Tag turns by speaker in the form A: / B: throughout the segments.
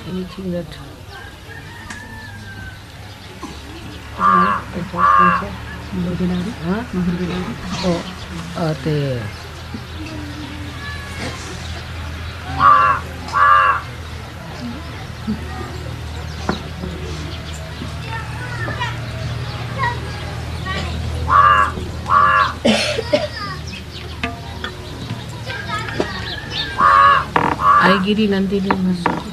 A: anything that te Ay giri Nandini masuk.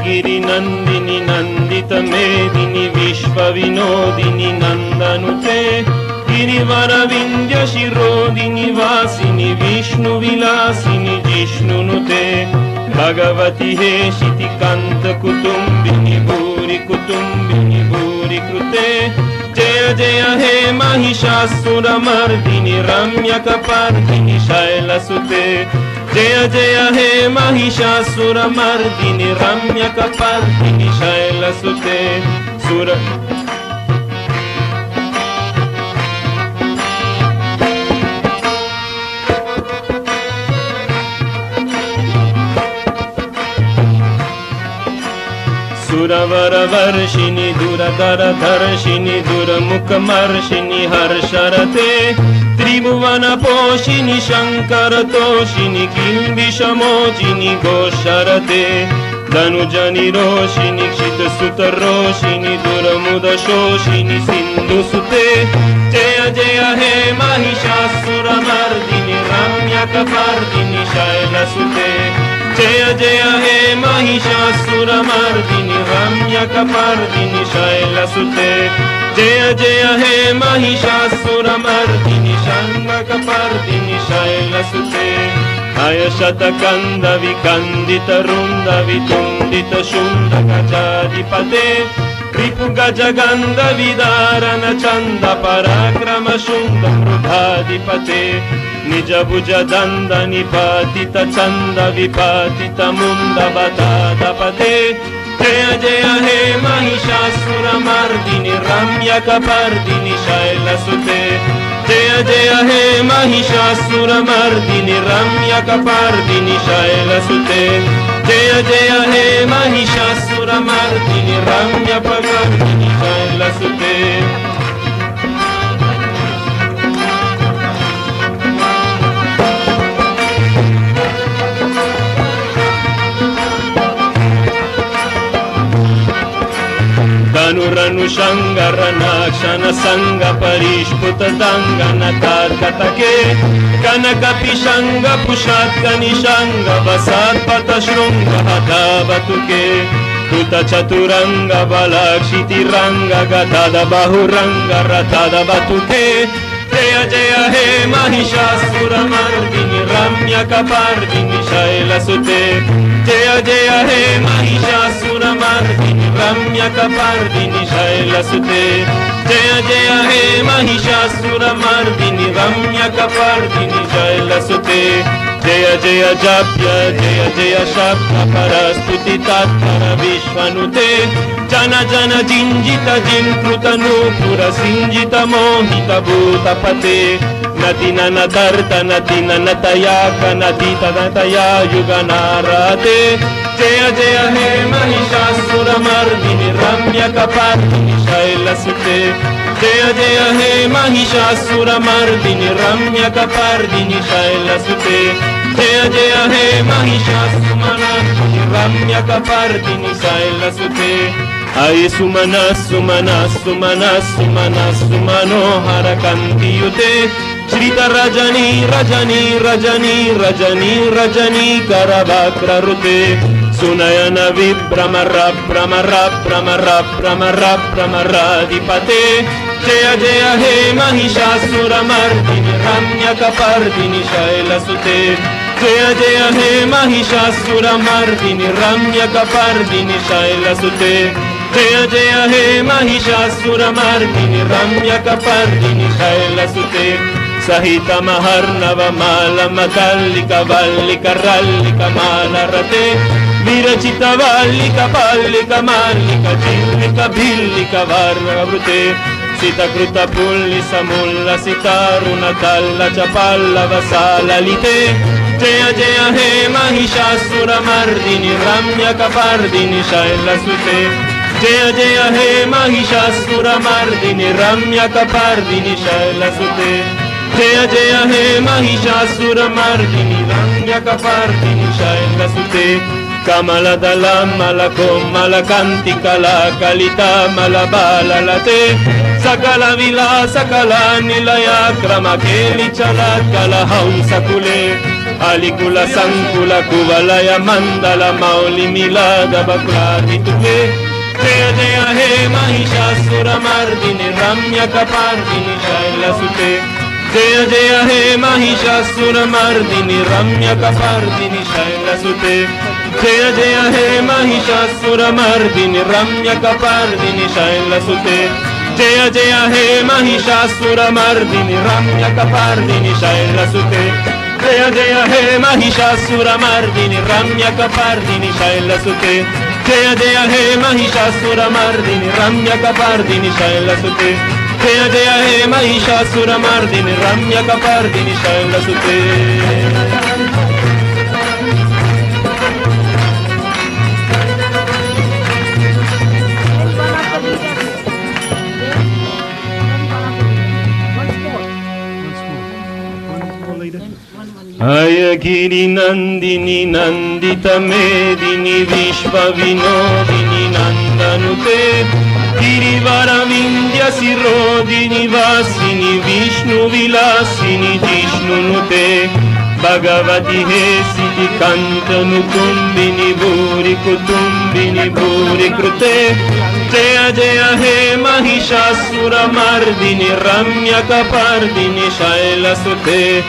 B: गिरि नंदिनी नंदित मेदिनी विश्व विनोदिनी नंदनुते गिरिवर विंध्य शिरोदिनी वासिनी विष्णु विलासिनी जिष्णुनुते भगवती हेशिति कांत कुटुंबिनी भूरि कृते जय जय हे महिषासुर मर्दिनी रम्यक पर्दिनी शैलसुते जय जय हे महिषासुर मर्दिनी रम्यक पर्दिनी शैलसुते सुर सुरवर वर्षिणी दुरधर धर्षिणी दुर्मुख मर्षिणी हर्षरते त्रिभुवन पोषिणी शंकर तोषिणी किल्बिषमोचिनी घोषरते धनुजनि रोषिणी क्षित सुत रोषिणी दुर्मुद शोषिणी सिंधुसुते जय जय हे महिषासुर मर्दिनी रम्यक पर्दिनी शैलसुते जय जय हे महिषासुर मर्दिनी रम्यक पर्दिनी शैलसुते जय जय हे महिषासुर मर्दिनी शंभक पर्दिनी शैलसुते अय शतकंद विकंदित रुंद वितुंडित शुंड गजाधिपते रिपु गजगंध विदारण चंद पराक्रम शुंड मृधाधिपते निज भुज दंद निपातित चंद विपातित मुंड बतादपते जय जय हे महिषासुर मर्दिनी रम्यक पर्दिनी शैलसुते जय जय हे महिषासुर मर्दिनी रम्यक पर्दिनी शैलसुते जय जय हे महिषासुर मर्दिनी रम्यक पर्दिनी शैलसुते धनुरनु शंगर नाक्षण संग परिष्पुत दंगन तार्कतके कनक पिशंग पुषात्क निशंग वसात्पत शृंग हतावतुके कृत चतुरंग बलाक्षिति रंग गतद बहुरंग रतद बतुके जय जय हे महिषासुर मर्दिनी रम्यक पर्दिनी शैलसुते जय जय हे महिषासुर मर्दिनी रम्यक पर्दिनी शैलसुते जय जय हे महिषासुर मर्दिनी रम्यक पर्दिनी शैलसुते जय जय जाप्य जय जय शब्द परस्तुति तत्पर विश्वनुते जन जन जिंजित जिन्कृत नूपुर सिंजित मोहित भूतपते नति नन दर्त नति नन तया कनति तनतया युगनाराते जय जय हे महिषासुर मर्दिनी रम्यक पर्दिनी शैलसुते जय जय हे महिषासुर मर्दिनी रम्यक पर्दिनी शैलसुते जय जय हे महिषासुर मर्दिनी रम्यक पर्दिनी शैलसुते अयि सुमना सुमना सुमना सुमना सुमनोहर कंतियुते Shrita Rajani, Rajani, Rajani, Rajani, Rajani, Karavakra Rute, Sunayana Vibramara, Bramara, Bramara, Bramara, Bramara Dipate, Jaya Jaya He Mahishasura Mardini, Ramya Kapardini, Shaila Sute, Jaya Jaya He Mahishasura Mardini, Ramya Kapardini, Shaila Sute, Jaya Jaya He Mahishasura Mardini, Ramya Kapardini, Shaila Sute, Sahita Maharnava Mala Matallika Vallika Rallika Mala Rate, Virachita Vallika Pallika Mallika Jillika Billika Varna Vrute, Sita Kruta Pulli Samulla Sitaruna Talla Chapalla Vasala Lite, Jaya Jaya He Mahishasura Mardini, Ramya Kapardini, Shaila Sute, Jaya Jaya He Mahishasura Mardini, Ramya Kapardini, Shaila Sute, Jaya Jaya He Mahishasura Mardini, Ramya Kapardini, Shaila Sute, Kamala Dala Malakom Malakanti Kala Kalita Malabala Late, Sakala Vila Sakala Nilaya Kramakeli Chala Kala Hamsa Kule, Alikula Sankula Kuvalaya Mandala Mauli Milada Bakladi Tule, Jaya Jaya He Mahishasura Mardini, Ramya Kapardini, Shaila Sute, Jaya Jaya He Mahishasura Mardini, Ramya Kapardini, Shaila Sute, Jaya Jaya He Mahishasura Mardini, Ramya Kapardini, Shaila Sute, Jaya Jaya He Mahishasura Mardini, Ramya Kapardini, Shaila Sute, Jaya Jaya He Mahishasura Mardini, Ramya Kapardini, Shaila Sute, Jaya Jaya He Mahishasura Mardini, Ramya Kapardini, Shaila Sute, Jaya Jaya He Mahishasura Mardini, Ramya Kapardini, Shaila Sute. Ayagiri Nandini Nandita Medini Vishva Vinodini Nandanute, Girivara Vindhya Sirodini Vasini Vishnu Vilasini Jishnunute, Bhagavati Hesiti Kantanu Tumbini Bhuri Kutumbini Bhuri Krute, Jaya Jaya He Mahishasura Mardini, Ramya Kapardini, Shaila Sute,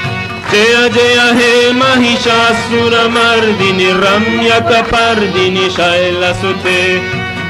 B: Jaya Jaya He Mahishasura Mardini, Ramya Kapardini, Shaila Sute,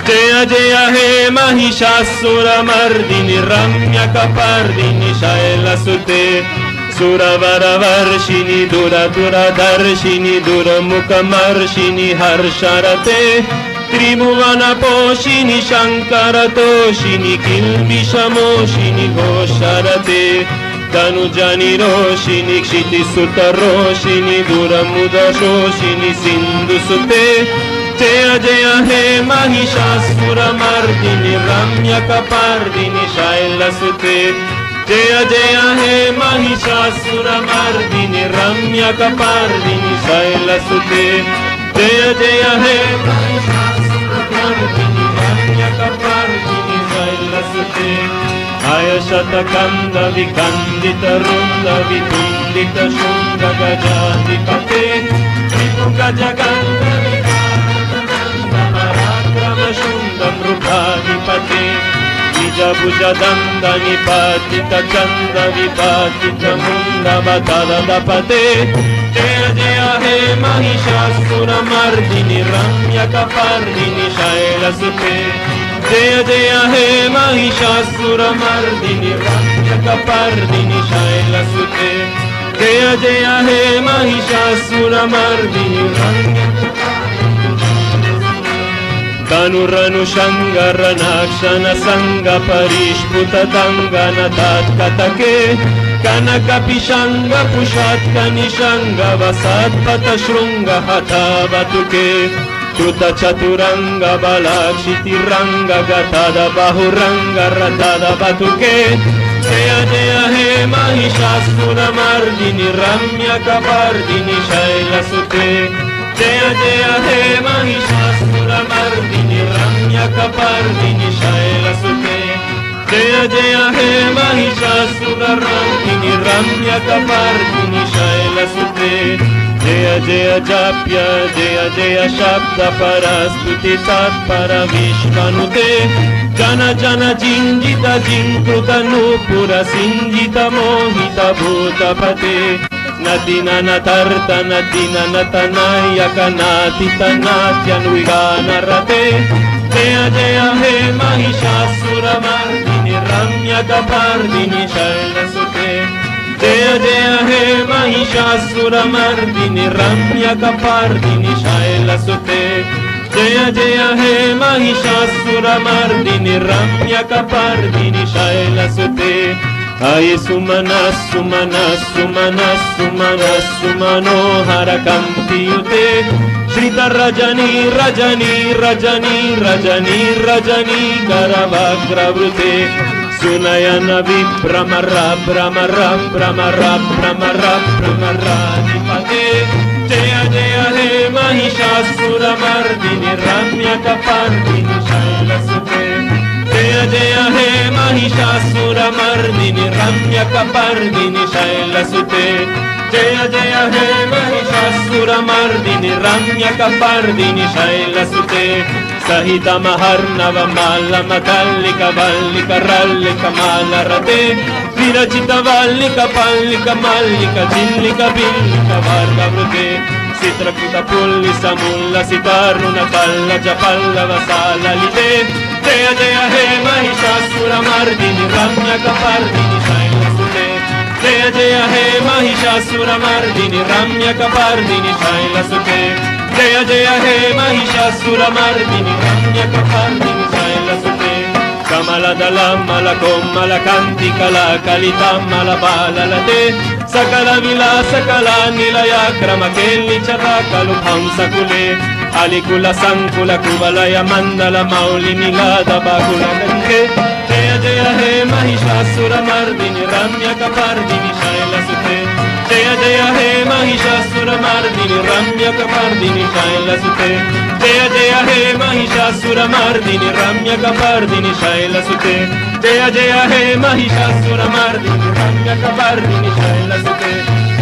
B: Jaya Jaya He Mahishasura Mardini, Ramya Kapardini, Shaila Sute, Suravara Varshini, Dura Dura Darshini, Dura Mukha Marshini, Harsharate, Tribhuvana Poshini, Shankara Toshini, Kilbisha Moshini, Gosharate, Tanujani Roshini, Kshiti Sutta Roshini, Dura Muda Shoshini, Sindhu Sute, Jaya Jaya He Mahishasura Mardini, Ramya Kapardini, Shaila Sute, Jaya Jaya He Mahishasura Mardini, Ramya Kapardini, Shaila Sute, Jaya Jaya He Mahishasura Mardini, Ramya Kapardini, Shaila Sute, Ayashata Kanda Vikandita Runda Vitundita Shunga Gajati Pate, Vipuka Jaganda Vikanda Marakrama Shunda Mrupadi Pate, Vija Bhuja Danda Nipatita Chanda Vipatita Munda Batada Dapate, Jaya Jaya He Mahishasura Mardini, Ramya Kapardini, Shaila Sute, Jaya Jaya He Mahishasura Mardini, Ramya Kapardini, Shaila Sute, Jaya Jaya He Mahishasura Mardini, Ramya Tanuranu Shangara Nakshana Sanga Parishputa Dangana Tatkatake, Kanaka Pishanga Pushatka Nishanga Vasat Patashrunga Hatha Batuke, Tuta Chaturanga Balakshiti Ranga Gatada Bahuranga Ratada Batuke, Jaya Jaya He Mahishasura Mardini, Ramya Kapardini, Shaila Sute, Jaya Jaya He Mahishasura Mardini, Ramya Kapardini, Shaila Sute, जय जय हे महिषासुरमर्दिनि रम्यकपर्दिनि शैलसुते जय जय जाप्य जय जय शब्द परस्तुति तत्पर विश्वनुते जन जन जिञ्जित जिङ्कृत नूपुर सिञ्जित मोहित भूतपते नति नतर्त नति नतनायक नातित नात्यनुगानरते जय जय हे महिषासुरमर्दिनि रम्यकपर्दिनि शैलसुते जय जय हे महिषासुरमर्दिनि रम्यकपर्दिनि शैलसुते जय जय हे महिषासुरमर्दिनि रम्यकपर्दिनि शैलसुते अयि सुमन सुमन सुमन सुमन सुमनोहर कान्तियुते श्रित रजनी रजनी रजनी रजनी रजनी करवग्रवृते सुनयन विभ्रमर भ्रमर भ्रमर भ्रमर भ्रमराधिपते जय जय हे महिषासुरमर्दिनि रम्यकपर्दिनि शैलसुते जय जय हे महिषासुरमर्दिनि रम्यकपर्दिनि शैलसुते जय जय हे महिषासुरमर्दिनि रम्यकपर्दिनि शैलसुते सहितमहर्णवमालमतल्लिकवल्लिकरल्लिकमालरते विरचितवल्लिकपल्लिकमल्लिकचिल्लिकबिल्लिकवर्गवृते चित्रकूटपुल्लिसमुल्लसितारुणपल्लजपल्लवसाललिते जय जय हे महिषासुरमर्दिनि रम्यकपर्दिनि शैलसुते जय जय हे महिषासुरमर्दिनि रम्यकपर्दिनि शैलसुते जय जय हे महिषासुरमर्दिनि रम्यकपर्दिनि शैलसुते कमलदलमलकोमलकान्तिकलाकलितामलबाललते सकलविलासकला निलया क्रमकेल्लिचता कलुहंसकुले अलिकुलसङ्कुलकुवलय मण्डलमौलिनिलादबाहुलकन्ते जय जय हे महिषासुरमर्दिनि रम्यकपर्दिनि शैलसुते जय जय हे महिषासुरमर्दिनि रम्यकपर्दिनि शैलसुते जय जय हे महिषासुरमर्दिनि रम्यकपर्दिनि शैलसुते जय जय हे महिषासुरमर्दिनि रम्यकपर्दिनि शैलसुते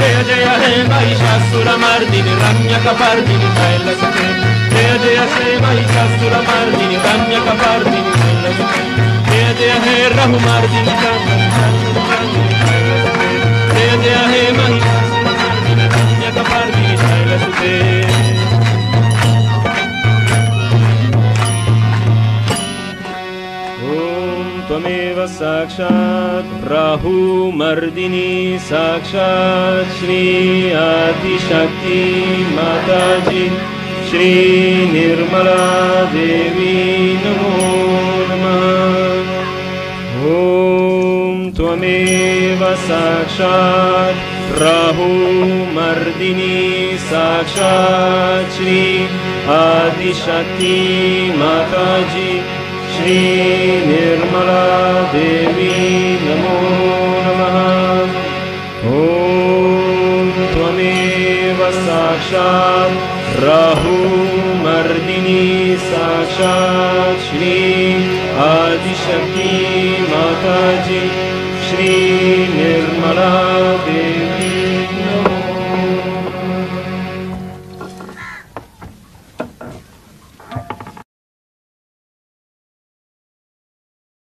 B: जय जय हे महिषासुरमर्दिनि रम्यकपर्दिनि शैलसुते जय जय हे महिषासुरमर्दिनि रम्यकपर्दिनि शैलसुते जय जय हे रघुमर्दिनि जय जय हे महिषासुरमर्दिनि रम्यकपर्दिनि शैलसुते त्वमेव साक्षात् राहुमर्दिनी साक्षात् श्री आदिशक्ति माताजी श्री निर्मला देवी नमो नमः ॐ त्वमेव साक्षात् राहुमर्दिनी साक्षात् श्री आदिशक्ति माताजी श्री निर्मला देवी नमो नमः ॐ त्वमेव साक्षात् राहुमर्दिनी साक्षात् श्री आदिशक्ति माताजी श्री निर्मला